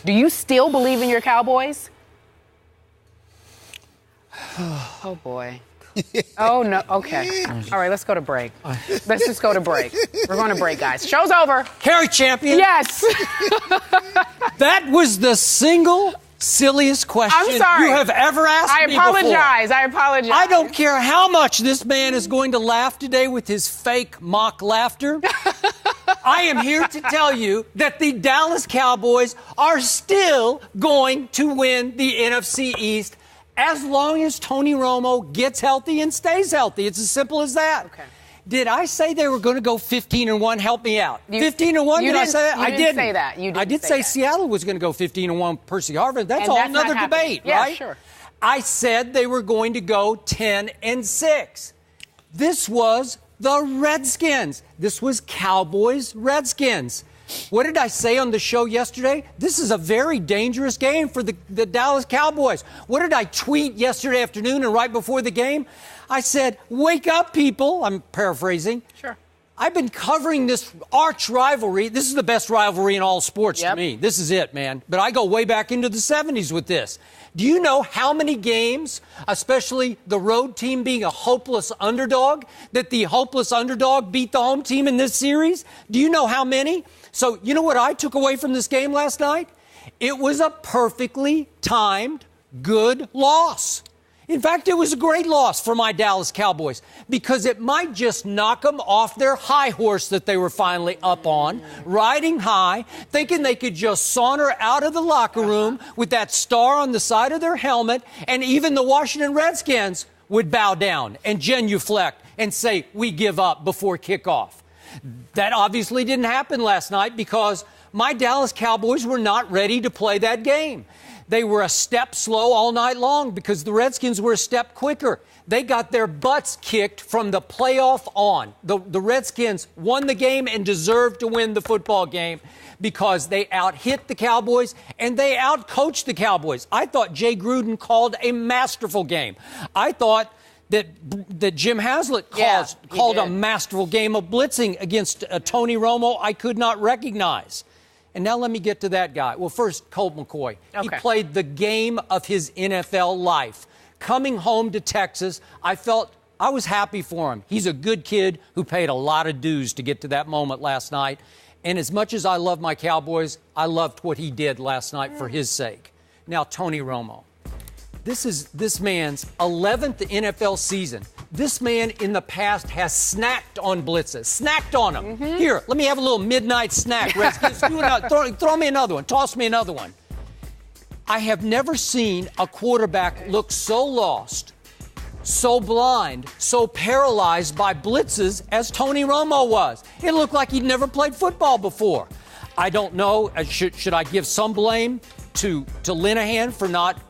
Do you still believe in your Cowboys? Oh, boy. Oh, no. Okay. All right, let's go to break. Let's just go to break. We're going to break, guys. Show's over. Carrie champion. Yes. That was the single silliest question I'm sorry. you have ever asked me before. I apologize. I don't care how much this man is going to laugh today with his fake mock laughter. I am here to tell you that the Dallas Cowboys are still going to win the NFC East as long as Tony Romo gets healthy and stays healthy. It's as simple as that. Okay. Did I say they were going to go 15-1? Help me out. 15-1? Did I say that? I didn't say that. You didn't I did say Seattle was going to go 15-1. Percy Harvin. That's all another debate, yeah, right? Sure. I said they were going to go 10-6. This was the Redskins. This was Cowboys Redskins. What did I say on the show yesterday? This is a very dangerous game for the Dallas Cowboys. What did I tweet yesterday afternoon and right before the game? I said, wake up, people. I'm paraphrasing. Sure. I've been covering this arch rivalry. This is the best rivalry in all sports to me. This is it, man. But I go way back into the 70s with this. Do you know how many games, especially the road team being a hopeless underdog, that the hopeless underdog beat the home team in this series? Do you know how many? So you know what I took away from this game last night? It was a perfectly timed, good loss. In fact, it was a great loss for my Dallas Cowboys because it might just knock them off their high horse that they were finally up on, riding high, thinking they could just saunter out of the locker room with that star on the side of their helmet, and even the Washington Redskins would bow down and genuflect and say, we give up before kickoff. That obviously didn't happen last night because my Dallas Cowboys were not ready to play that game. They were a step slow all night long because the Redskins were a step quicker. They got their butts kicked from the playoff on. The Redskins won the game and deserved to win the football game because they out-hit the Cowboys and they out-coached the Cowboys. I thought Jay Gruden called a masterful game. I thought that Jim Haslett called a masterful game of blitzing against Tony Romo I could not recognize. And now let me get to that guy. Well, first, Colt McCoy. He played the game of his NFL life. Coming home to Texas, I was happy for him. He's a good kid who paid a lot of dues to get to that moment last night. And as much as I love my Cowboys, I loved what he did last night for his sake. Now, Tony Romo. This is this man's 11th NFL season. This man in the past has snacked on blitzes, snacked on them. Here, let me have a little midnight snack. Redskins, throw me another one. Toss me another one. I have never seen a quarterback look so lost, so blind, so paralyzed by blitzes as Tony Romo was. It looked like he'd never played football before. I don't know. Should I give some blame to Linehan for not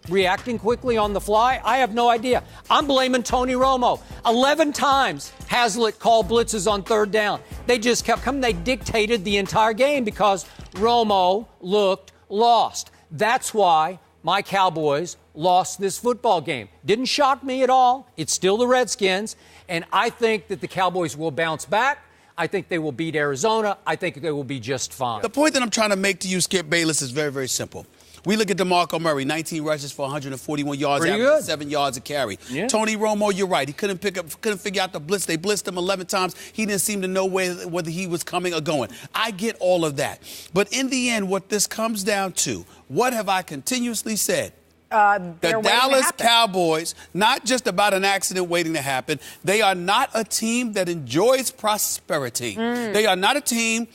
reacting quickly on the fly? I have no idea. I'm blaming Tony Romo. 11 times Haslett called blitzes on third down. They just kept coming. They dictated the entire game because Romo looked lost. That's why my Cowboys lost this football game. Didn't shock me at all. It's still the Redskins. And I think that the Cowboys will bounce back. I think they will beat Arizona. I think they will be just fine. The point that I'm trying to make to you, Skip Bayless, is very, very simple. We look at DeMarco Murray, 19 rushes for 141 yards, averaging 7 yards a carry. Yeah. Tony Romo, you're right. He couldn't figure out the blitz. They blitzed him 11 times. He didn't seem to know whether he was coming or going. I get all of that. But in the end, what this comes down to, what have I continuously said? The Dallas Cowboys, not just about an accident waiting to happen. They are not a team that enjoys prosperity. They are not a team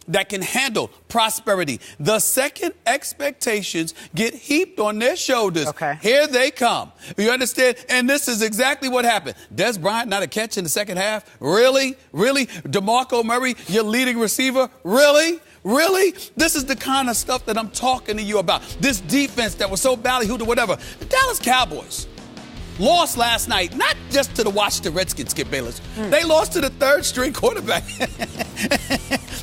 that can handle prosperity. The second expectations get heaped on their shoulders, here they come. You understand? And this is exactly what happened. Des Bryant, not a catch in the second half? Really? Really? DeMarco Murray, your leading receiver? Really? Really? This is the kind of stuff that I'm talking to you about. This defense that was so ballyhooed or whatever. The Dallas Cowboys lost last night, not just to the Washington Redskins, Skip Bayless. They lost to the third-string quarterback.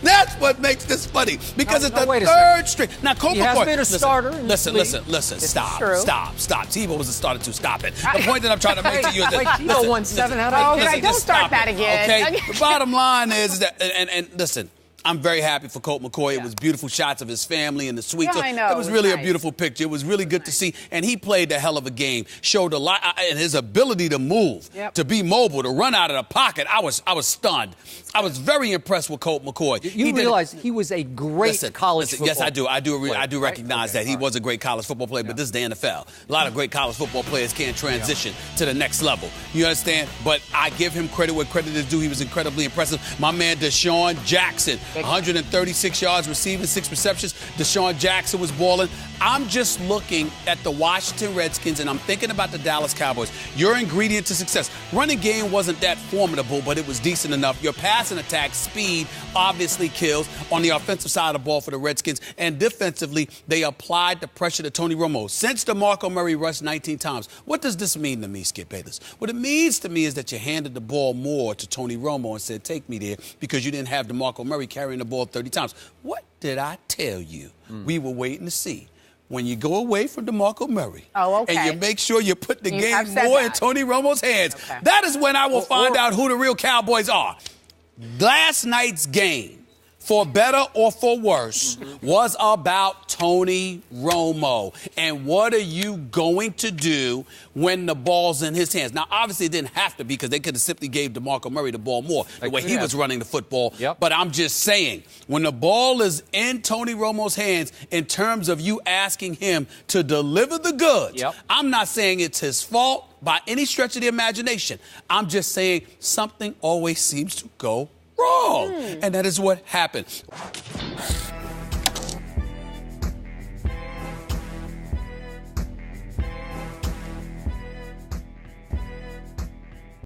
That's what makes this funny, because it's the third string. Now, Colt McCoy. He has been a starter. Listen. Stop. Tebow was a starter, too. Stop it. The point that I'm trying to make to you is that. Tebow won 7 out of 8. Don't start that again. Okay? The bottom line is that, and listen, I'm very happy for Colt McCoy. Yeah. It was beautiful shots of his family and the suite. Yeah, I know. It was really nice. A beautiful picture. It was really good to see. And he played a hell of a game. Showed a lot, and his ability to move, to be mobile, to run out of the pocket. I was stunned. I was very impressed with Colt McCoy. You realize he was a great college football Yes, I do. I do recognize that he was a great college football player, but this is the NFL. A lot of great college football players can't transition to the next level. You understand? But I give him credit where credit is due. He was incredibly impressive. My man Deshaun Jackson, 136 yards receiving, 6 receptions. Deshaun Jackson was balling. I'm just looking at the Washington Redskins, and I'm thinking about the Dallas Cowboys. Your ingredient to success. Running game wasn't that formidable, but it was decent enough. Your passing attack, speed, obviously kills on the offensive side of the ball for the Redskins. And defensively, they applied the pressure to Tony Romo. Since DeMarco Murray rushed 19 times, what does this mean to me, Skip Bayless? What it means to me is that you handed the ball more to Tony Romo and said, take me there, because you didn't have DeMarco Murray carrying the ball 30 times. What did I tell you? We were waiting to see. When you go away from DeMarco Murray and you make sure you put the game more in Tony Romo's hands, that is when I will find out who the real Cowboys are. Last night's game, for better or for worse, was about Tony Romo. And what are you going to do when the ball's in his hands? Now, obviously, it didn't have to be, because they could have simply gave DeMarco Murray the ball more, the way he was running the football. But I'm just saying, when the ball is in Tony Romo's hands, in terms of you asking him to deliver the goods, I'm not saying it's his fault by any stretch of the imagination. I'm just saying something always seems to go wrong. And that is what happened.